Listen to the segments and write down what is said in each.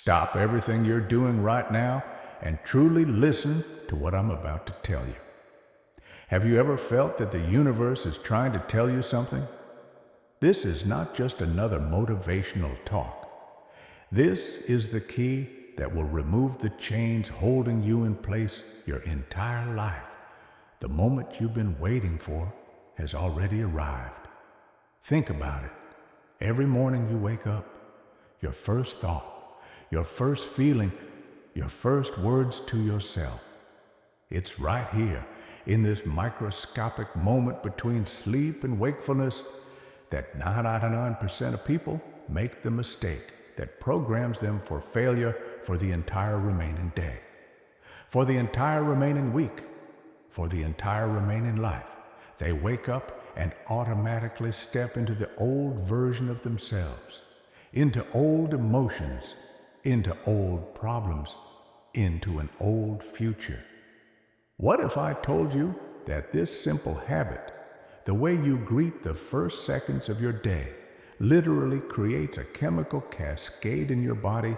Stop everything you're doing right now and truly listen to what I'm about to tell you. Have you ever felt that the universe is trying to tell you something? This is not just another motivational talk. This is the key that will remove the chains holding you in place your entire life. The moment you've been waiting for has already arrived. Think about it. Every morning you wake up, your first thought, your first feeling, your first words to yourself. It's right here, in this microscopic moment between sleep and wakefulness, that 99% of people make the mistake that programs them for failure for the entire remaining day, for the entire remaining week, for the entire remaining life. They wake up and automatically step into the old version of themselves, into old emotions, into old problems, into an old future. What if I told you that this simple habit, the way you greet the first seconds of your day, literally creates a chemical cascade in your body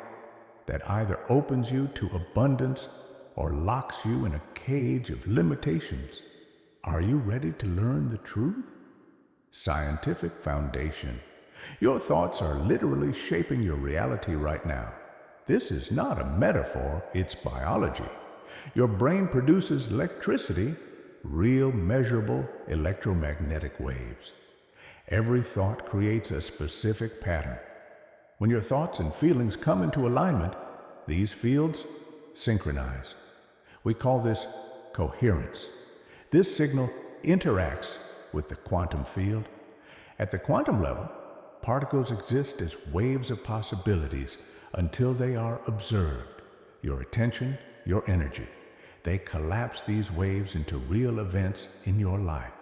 that either opens you to abundance or locks you in a cage of limitations? Are you ready to learn the truth? Scientific foundation. Your thoughts are literally shaping your reality right now. This is not a metaphor, it's biology. Your brain produces electricity, real measurable electromagnetic waves. Every thought creates a specific pattern. When your thoughts and feelings come into alignment, these fields synchronize. We call this coherence. This signal interacts with the quantum field. At the quantum level, particles exist as waves of possibilities until they are observed. Your attention, your energy. They collapse these waves into real events in your life.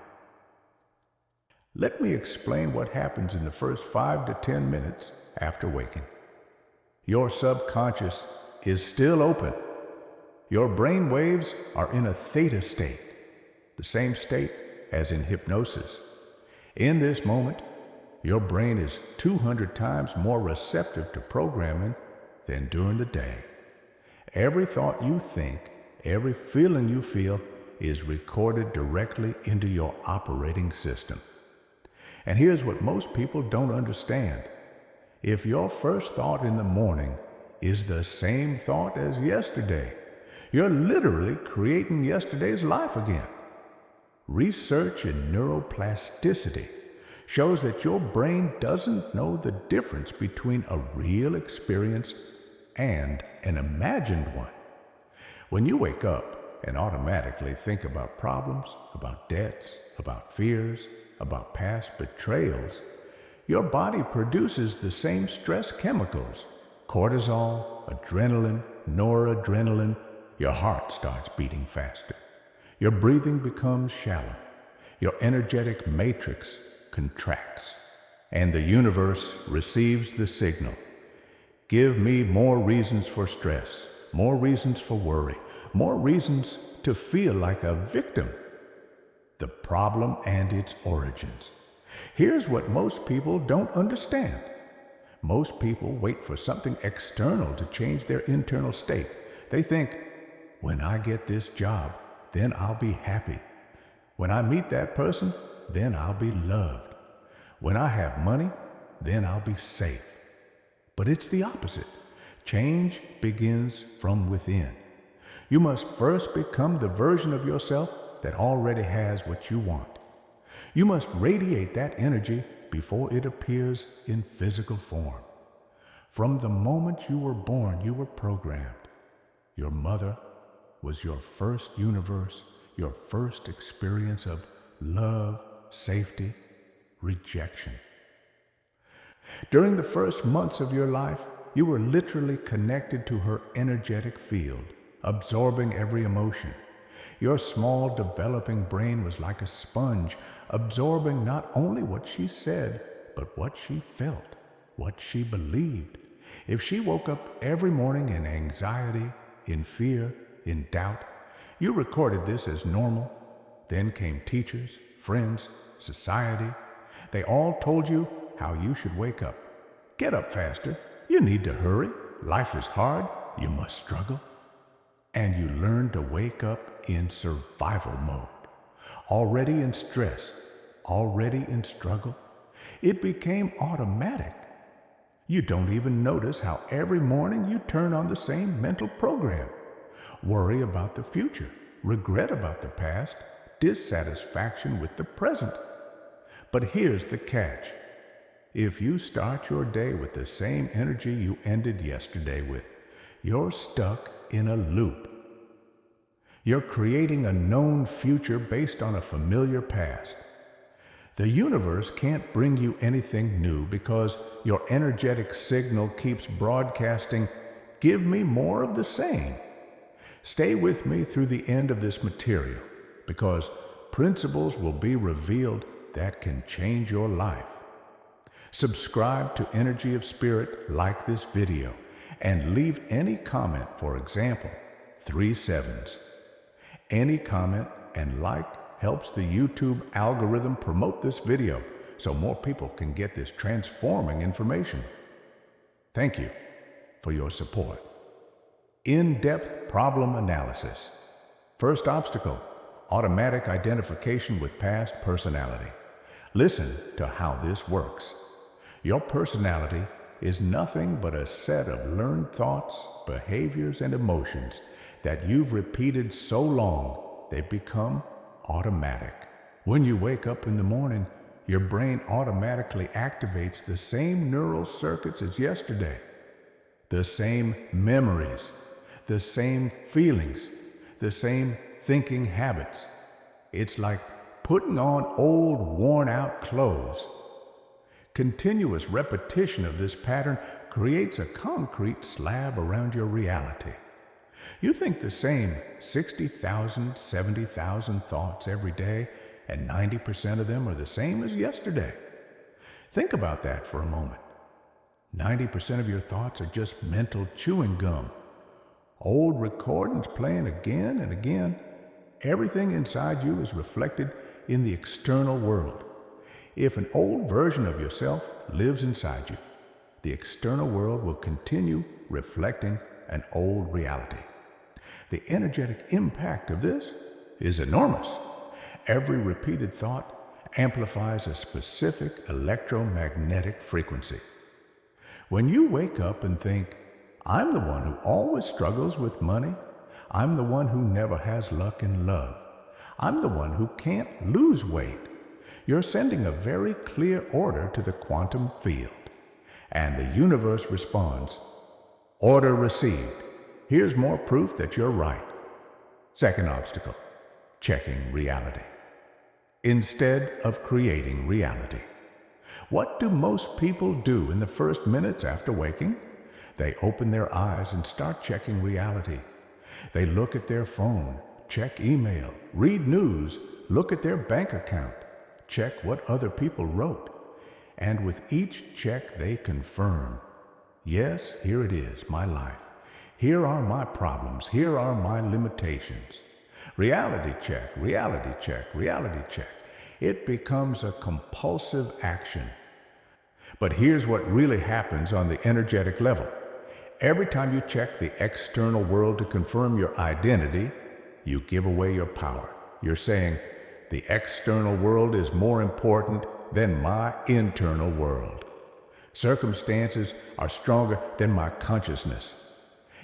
Let me explain what happens in the first 5 to 10 minutes after waking. Your subconscious is still open. Your brain waves are in a theta state, the same state as in hypnosis. In this moment, your brain is 200 times more receptive to programming than during the day. Every thought you think, every feeling you feel is recorded directly into your operating system. And here's what most people don't understand. If your first thought in the morning is the same thought as yesterday, you're literally creating yesterday's life again. Research in neuroplasticity shows that your brain doesn't know the difference between a real experience and an imagined one. When you wake up and automatically think about problems, about debts, about fears, about past betrayals, your body produces the same stress chemicals, cortisol, adrenaline, noradrenaline. Your heart starts beating faster. Your breathing becomes shallow. Your energetic matrix contracts. And the universe receives the signal. Give me more reasons for stress, more reasons for worry, more reasons to feel like a victim. The problem and its origins. Here's what most people don't understand. Most people wait for something external to change their internal state. They think, when I get this job, then I'll be happy. When I meet that person, then I'll be loved. When I have money, then I'll be safe. But it's the opposite. Change begins from within. You must first become the version of yourself that already has what you want. You must radiate that energy before it appears in physical form. From the moment you were born, you were programmed. Your mother was your first universe, your first experience of love, safety, rejection. During the first months of your life, you were literally connected to her energetic field, absorbing every emotion. Your small, developing brain was like a sponge, absorbing not only what she said, but what she felt, what she believed. If she woke up every morning in anxiety, in fear, in doubt, you recorded this as normal. Then came teachers, friends, society. They all told you how you should wake up. Get up faster. You need to hurry. life is hard, you must struggle. And you learn to wake up in survival mode. Already in stress, already in struggle, it became automatic. You don't even notice how every morning you turn on the same mental program. Worry about the future, regret about the past, dissatisfaction with the present. But here's the catch. If you start your day with the same energy you ended yesterday with, you're stuck in a loop. You're creating a known future based on a familiar past. The universe can't bring you anything new because your energetic signal keeps broadcasting, "Give me more of the same." Stay with me through the end of this material because principles will be revealed that can change your life. Subscribe to Energy of Spirit, like this video, and leave any comment, for example, 3 sevens. Any comment and like helps the YouTube algorithm promote this video so more people can get this transforming information. Thank you for your support. In-depth problem analysis. First obstacle, automatic identification with past personality. Listen to how this works. Your personality is nothing but a set of learned thoughts, behaviors, and emotions that you've repeated so long they've become automatic. When you wake up in the morning, your brain automatically activates the same neural circuits as yesterday, the same memories, the same feelings, the same thinking habits. It's like putting on old, worn-out clothes. Continuous repetition of this pattern creates a concrete slab around your reality. You think the same 60,000, 70,000 thoughts every day, and 90% of them are the same as yesterday. Think about that for a moment. 90% of your thoughts are just mental chewing gum. Old recordings playing again and again. Everything inside you is reflected in the external world. If an old version of yourself lives inside you, the external world will continue reflecting an old reality. The energetic impact of this is enormous. Every repeated thought amplifies a specific electromagnetic frequency. When you wake up and think, "I'm the one who always struggles with money. I'm the one who never has luck in love. I'm the one who can't lose weight," you're sending a very clear order to the quantum field. And the universe responds, "Order received. Here's more proof that you're right." Second obstacle, checking reality instead of creating reality. What do most people do in the first minutes after waking? They open their eyes and start checking reality. They look at their phone, check email, read news, look at their bank account, check what other people wrote. And with each check they confirm, "Yes, here it is, my life. Here are my problems. Here are my limitations." Reality check, reality check, reality check. It becomes a compulsive action. But here's what really happens on the energetic level. Every time you check the external world to confirm your identity, you give away your power. You're saying, "The external world is more important than my internal world. Circumstances are stronger than my consciousness."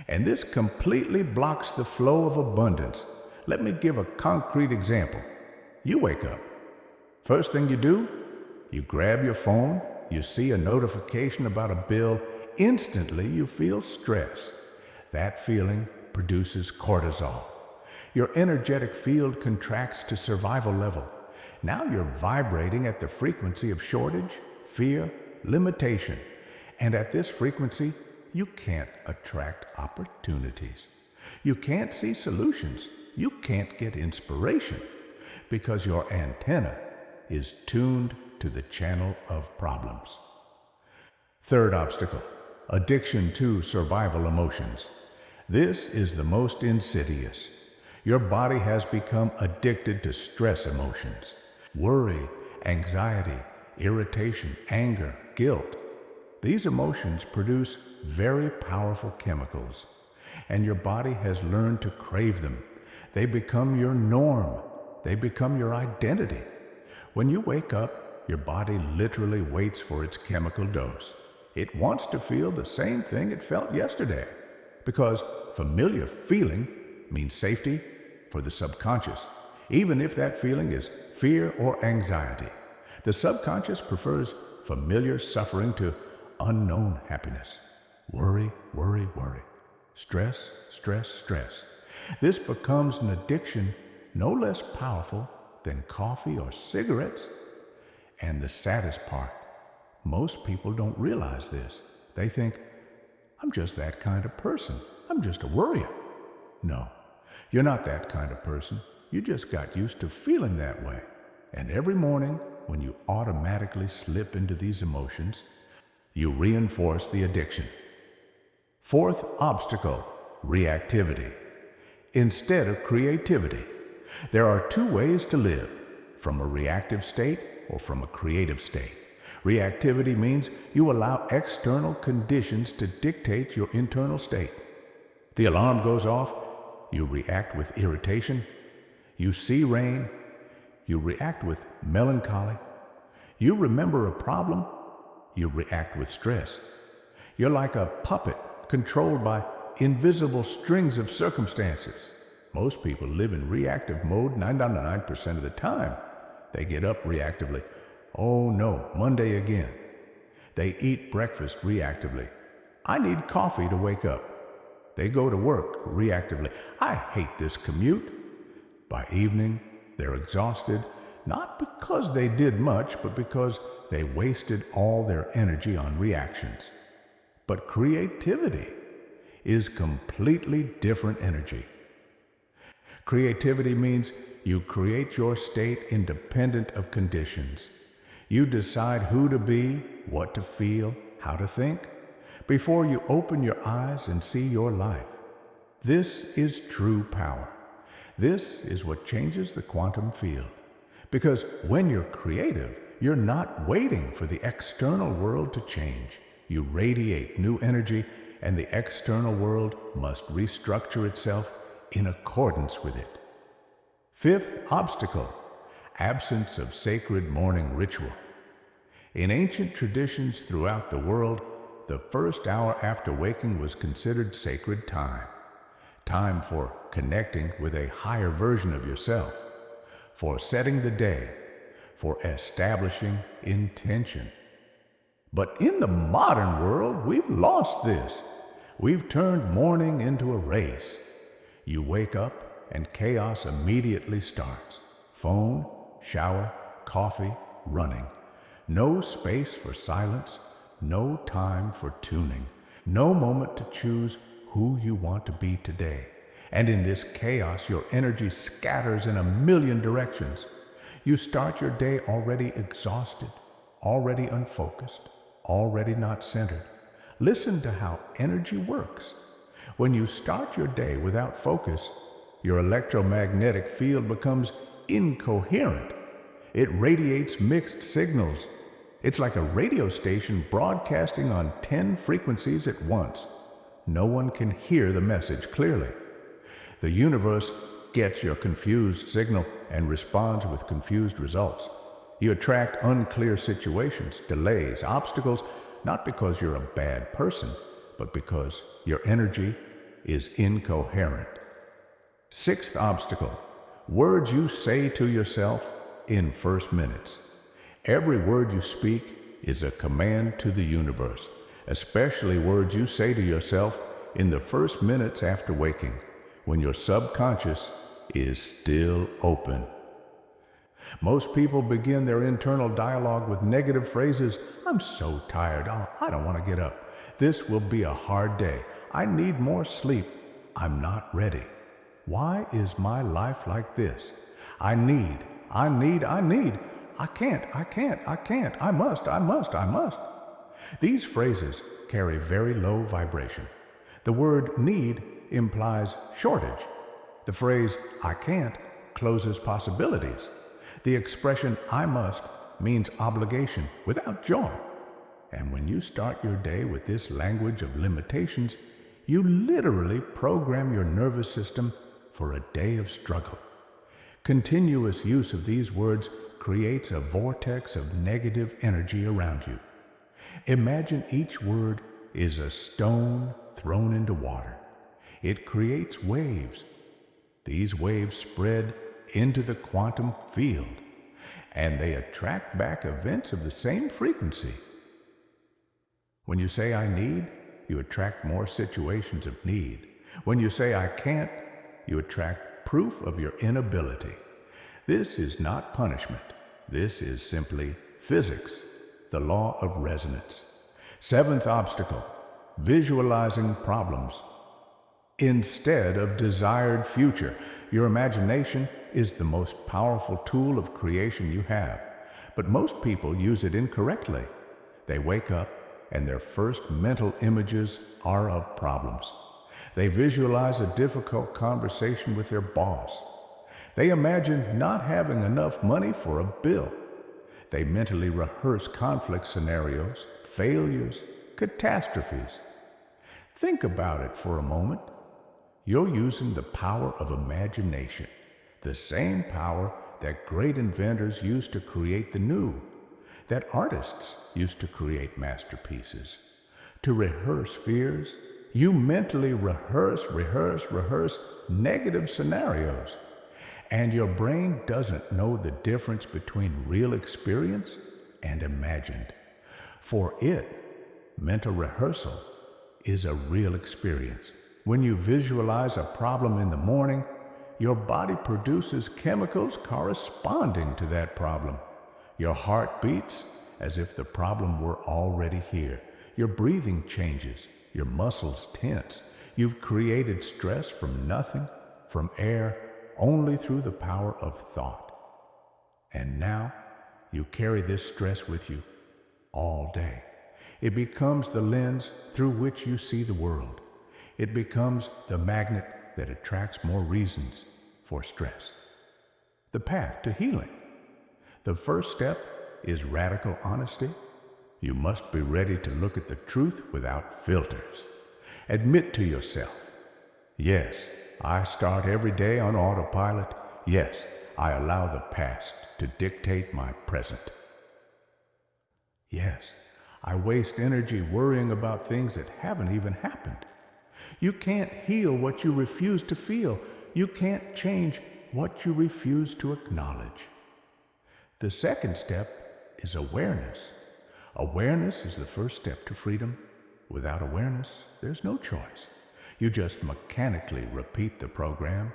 And this completely blocks the flow of abundance. Let me give a concrete example. You wake up. First thing you do, you grab your phone, you see a notification about a bill, instantly you feel stress. That feeling produces cortisol. Your energetic field contracts to survival level. Now you're vibrating at the frequency of shortage, fear, limitation. And at this frequency, you can't attract opportunities. You can't see solutions. You can't get inspiration because your antenna is tuned to the channel of problems. Third obstacle, addiction to survival emotions. This is the most insidious. Your body has become addicted to stress emotions, worry, anxiety, irritation, anger, guilt. These emotions produce very powerful chemicals, and your body has learned to crave them. They become your norm. They become your identity. When you wake up, your body literally waits for its chemical dose. It wants to feel the same thing it felt yesterday, because familiar feeling means safety for the subconscious, even if that feeling is fear or anxiety. The subconscious prefers familiar suffering to unknown happiness. Worry, worry, worry. Stress, stress, stress. This becomes an addiction no less powerful than coffee or cigarettes. And the saddest part, most people don't realize this. They think, I'm just that kind of person. I'm just a worrier. No, you're not that kind of person. You just got used to feeling that way. And every morning, when you automatically slip into these emotions, you reinforce the addiction. Fourth obstacle, reactivity, instead of creativity. There are two ways to live, from a reactive state or from a creative state. Reactivity means you allow external conditions to dictate your internal state. The alarm goes off, you react with irritation. You see rain, you react with melancholy. You remember a problem, you react with stress. You're like a puppet controlled by invisible strings of circumstances. Most people live in reactive mode 99% of the time. They get up reactively. Oh no, Monday again. They eat breakfast reactively. I need coffee to wake up. They go to work reactively. I hate this commute. By evening, they're exhausted, not because they did much, but because they wasted all their energy on reactions. But creativity is completely different energy. Creativity means you create your state independent of conditions. You decide who to be, what to feel, how to think, before you open your eyes and see your life. This is true power. This is what changes the quantum field. Because when you're creative, you're not waiting for the external world to change. You radiate new energy, and the external world must restructure itself in accordance with it. Fifth obstacle, absence of sacred morning ritual. In ancient traditions throughout the world, the first hour after waking was considered sacred time. Time for connecting with a higher version of yourself, for setting the day, for establishing intention. But in the modern world, we've lost this. We've turned morning into a race. You wake up and chaos immediately starts. Phone, shower, coffee, running. No space for silence, no time for tuning, no moment to choose who you want to be today. And in this chaos, your energy scatters in a million directions. You start your day already exhausted, already unfocused, already not centered. Listen to how energy works. When you start your day without focus, your electromagnetic field becomes incoherent. It radiates mixed signals. It's like a radio station broadcasting on 10 frequencies at once. No one can hear the message clearly. The universe gets your confused signal and responds with confused results. You attract unclear situations, delays, obstacles, not because you're a bad person, but because your energy is incoherent. Sixth obstacle, words you say to yourself in first minutes. Every word you speak is a command to the universe, especially words you say to yourself in the first minutes after waking, when your subconscious is still open. Most people begin their internal dialogue with negative phrases. I'm so tired. I don't want to get up. This will be a hard day. I need more sleep. I'm not ready. Why is my life like this? I need. I can't. I must. These phrases carry very low vibration. The word need implies shortage. The phrase I can't closes possibilities. The expression I must means obligation without joy. And when you start your day with this language of limitations, you literally program your nervous system for a day of struggle. Continuous use of these words creates a vortex of negative energy around you. Imagine each word is a stone thrown into water. It creates waves. These waves spread into the quantum field, and they attract back events of the same frequency. When you say I need, you attract more situations of need. When you say I can't, you attract proof of your inability. This is not punishment. This is simply physics, the law of resonance. Seventh obstacle, visualizing problems instead of desired future. Your imagination is the most powerful tool of creation you have, but most people use it incorrectly. They wake up and their first mental images are of problems. They visualize a difficult conversation with their boss. They imagine not having enough money for a bill. They mentally rehearse conflict scenarios, failures, catastrophes. Think about it for a moment. You're using the power of imagination, the same power that great inventors used to create the new, that artists used to create masterpieces. To rehearse fears, you mentally rehearse negative scenarios. And your brain doesn't know the difference between real experience and imagined. For it, mental rehearsal is a real experience. When you visualize a problem in the morning, your body produces chemicals corresponding to that problem. Your heart beats as if the problem were already here. Your breathing changes. Your muscles tense. You've created stress from nothing, from air, only through the power of thought. And now you carry this stress with you all day. It becomes the lens through which you see the world. It becomes the magnet that attracts more reasons for stress. The path to healing. The first step is radical honesty. You must be ready to look at the truth without filters. Admit to yourself, yes, I start every day on autopilot. Yes, I allow the past to dictate my present. Yes, I waste energy worrying about things that haven't even happened. You can't heal what you refuse to feel. You can't change what you refuse to acknowledge. The second step is awareness. Awareness is the first step to freedom. Without awareness, there's no choice. You just mechanically repeat the program.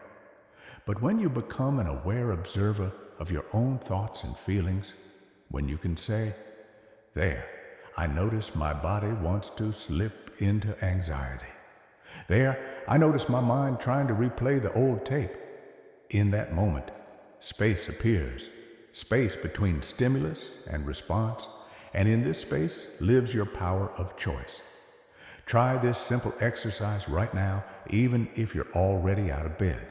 But when you become an aware observer of your own thoughts and feelings, when you can say, there, I notice my body wants to slip into anxiety. There, I notice my mind trying to replay the old tape. In that moment, space appears, space between stimulus and response, and in this space lives your power of choice. Try this simple exercise right now, even if you're already out of bed.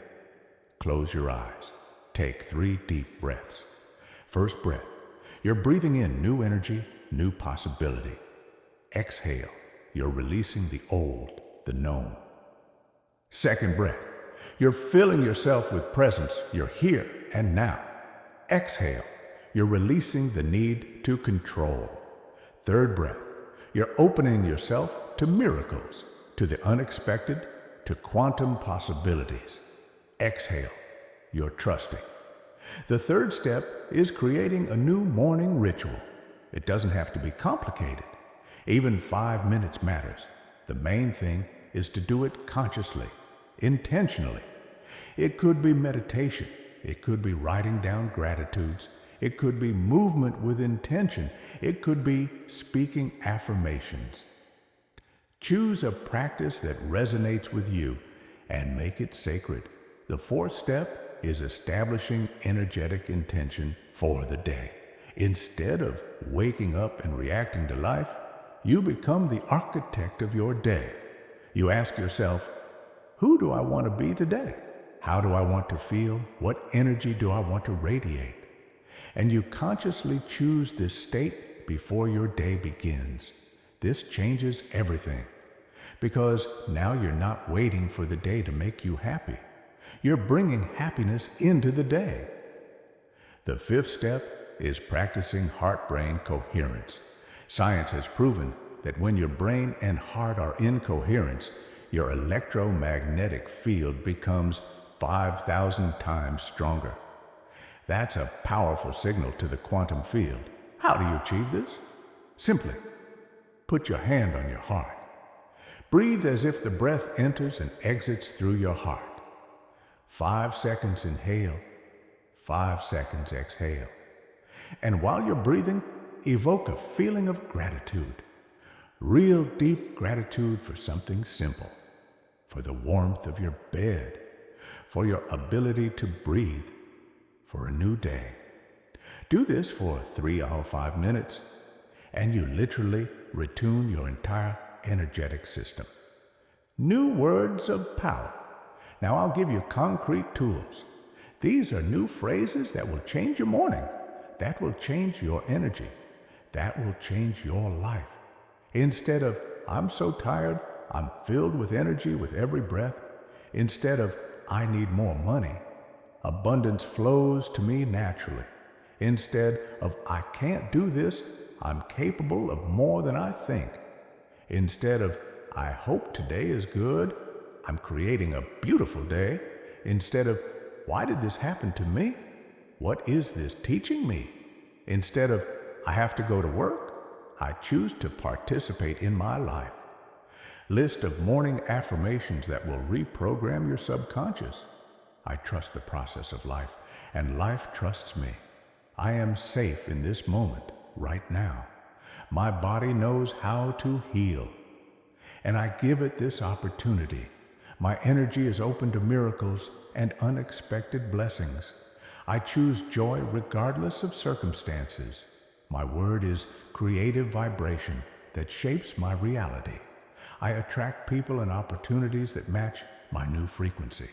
Close your eyes. Take 3 deep breaths. First breath, you're breathing in new energy, new possibility. Exhale, you're releasing the old, the known. Second breath, you're filling yourself with presence. You're here and now. Exhale, you're releasing the need to control. Third breath, you're opening yourself to miracles, to the unexpected, to quantum possibilities. Exhale, you're trusting. The third step is creating a new morning ritual. It doesn't have to be complicated. Even 5 minutes matters. The main thing is to do it consciously, intentionally. It could be meditation. It could be writing down gratitudes. It could be movement with intention. It could be speaking affirmations. Choose a practice that resonates with you and make it sacred. The fourth step is establishing energetic intention for the day. Instead of waking up and reacting to life, you become the architect of your day. You ask yourself, who do I want to be today? How do I want to feel? What energy do I want to radiate? And you consciously choose this state before your day begins. This changes everything, because now you're not waiting for the day to make you happy. You're bringing happiness into the day. The fifth step is practicing heart-brain coherence. Science has proven that when your brain and heart are in coherence, your electromagnetic field becomes 5,000 times stronger. That's a powerful signal to the quantum field. How do you achieve this? Simply, put your hand on your heart. Breathe as if the breath enters and exits through your heart. 5 seconds inhale, 5 seconds exhale. And while you're breathing, evoke a feeling of gratitude. Real deep gratitude for something simple, for the warmth of your bed, for your ability to breathe, for a new day. Do this for 3 or 5 minutes, and you literally retune your entire energetic system. New words of power. Now I'll give you concrete tools. These are new phrases that will change your morning. That will change your energy. That will change your life. Instead of, I'm so tired, I'm filled with energy with every breath. Instead of, I need more money, abundance flows to me naturally. Instead of, I can't do this, I'm capable of more than I think. Instead of, I hope today is good, I'm creating a beautiful day. Instead of, why did this happen to me? What is this teaching me? Instead of, I have to go to work, I choose to participate in my life. List of morning affirmations that will reprogram your subconscious. I trust the process of life, and life trusts me. I am safe in this moment, right now. My body knows how to heal, and I give it this opportunity. My energy is open to miracles and unexpected blessings. I choose joy regardless of circumstances. My word is creative vibration that shapes my reality. I attract people and opportunities that match my new frequency.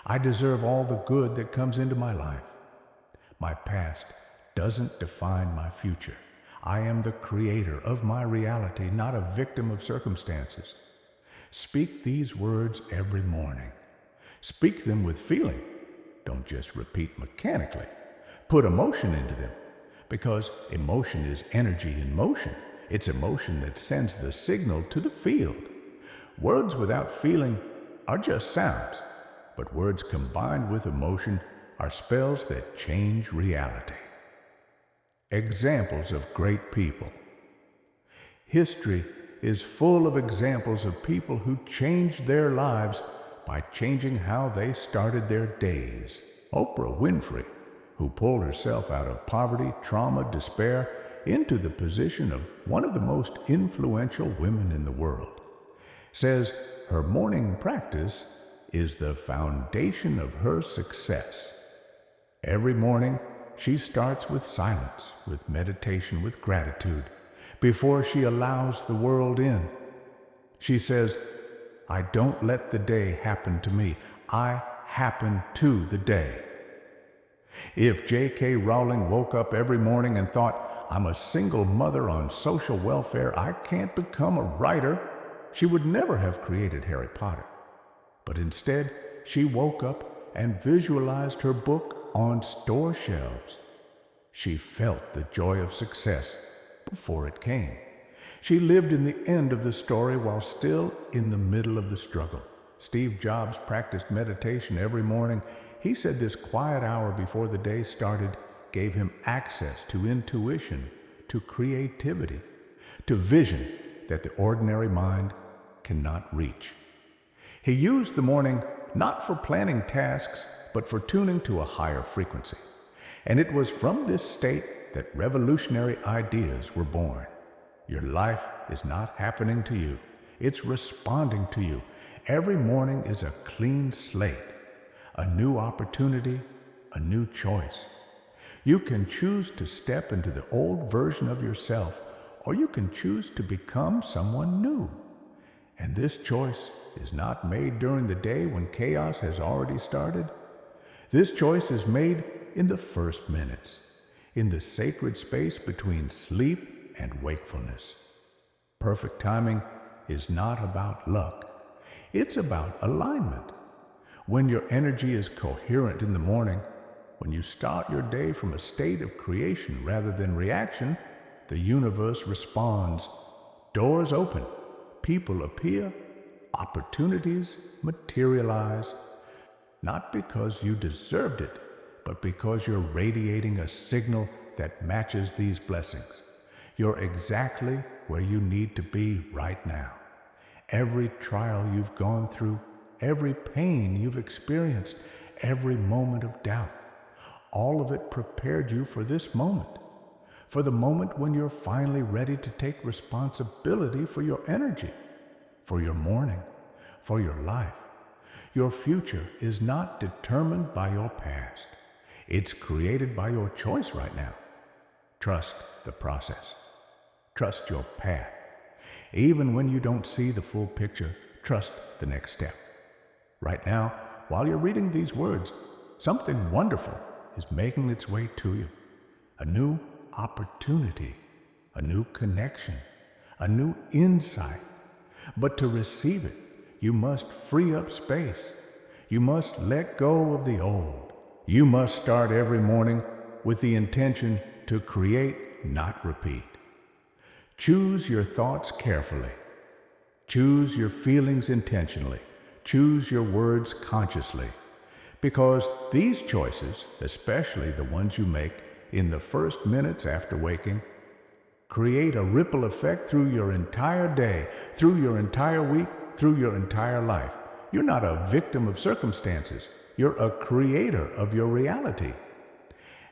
I deserve all the good that comes into my life. My past doesn't define my future. I am the creator of my reality, not a victim of circumstances. Speak these words every morning. Speak them with feeling. Don't just repeat mechanically. Put emotion into them, because emotion is energy in motion. It's emotion that sends the signal to the field. Words without feeling are just sounds, but words combined with emotion are spells that change reality. Examples of great people. History is full of examples of people who changed their lives by changing how they started their days. Oprah Winfrey, who pulled herself out of poverty, trauma, despair, into the position of one of the most influential women in the world, says her morning practice is the foundation of her success. Every morning, she starts with silence, with meditation, with gratitude, before she allows the world in. She says, I don't let the day happen to me. I happen to the day. If J.K. Rowling woke up every morning and thought, I'm a single mother on social welfare, I can't become a writer, she would never have created Harry Potter. But instead, she woke up and visualized her book on store shelves. She felt the joy of success before it came. She lived in the end of the story while still in the middle of the struggle. Steve Jobs practiced meditation every morning. He said this quiet hour before the day started gave him access to intuition, to creativity, to vision that the ordinary mind cannot reach. He used the morning not for planning tasks, but for tuning to a higher frequency. And it was from this state that revolutionary ideas were born. Your life is not happening to you. It's responding to you. Every morning is a clean slate, a new opportunity, a new choice. You can choose to step into the old version of yourself, or you can choose to become someone new. And this choice is not made during the day when chaos has already started. This choice is made in the first minutes, in the sacred space between sleep and wakefulness. Perfect timing is not about luck. It's about alignment. When your energy is coherent in the morning, when you start your day from a state of creation rather than reaction, the universe responds. Doors open, people appear, opportunities materialize, not because you deserved it, but because you're radiating a signal that matches these blessings. You're exactly where you need to be right now. Every trial you've gone through, every pain you've experienced, every moment of doubt, all of it prepared you for this moment, for the moment when you're finally ready to take responsibility for your energy, for your morning, for your life. Your future is not determined by your past. It's created by your choice right now. Trust the process. Trust your path. Even when you don't see the full picture, trust the next step. Right now, while you're reading these words, something wonderful is making its way to you. A new opportunity, a new connection, a new insight. But to receive it, you must free up space. You must let go of the old. You must start every morning with the intention to create, not repeat. Choose your thoughts carefully. Choose your feelings intentionally. Choose your words consciously. Because these choices, especially the ones you make in the first minutes after waking, create a ripple effect through your entire day, through your entire week, through your entire life. You're not a victim of circumstances. You're a creator of your reality.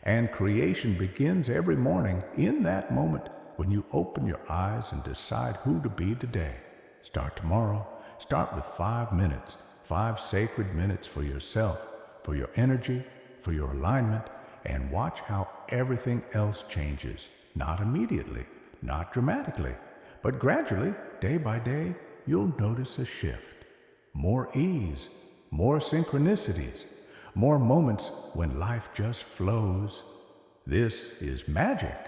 And creation begins every morning in that moment when you open your eyes and decide who to be today. Start tomorrow. Start with 5 minutes, 5 sacred minutes for yourself, for your energy, for your alignment, and watch how everything else changes. Not immediately, not dramatically, but gradually, day by day, you'll notice a shift. More ease, more synchronicities, more moments when life just flows. This is magic.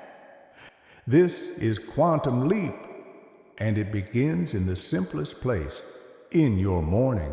This is quantum leap, and it begins in the simplest place, in your morning,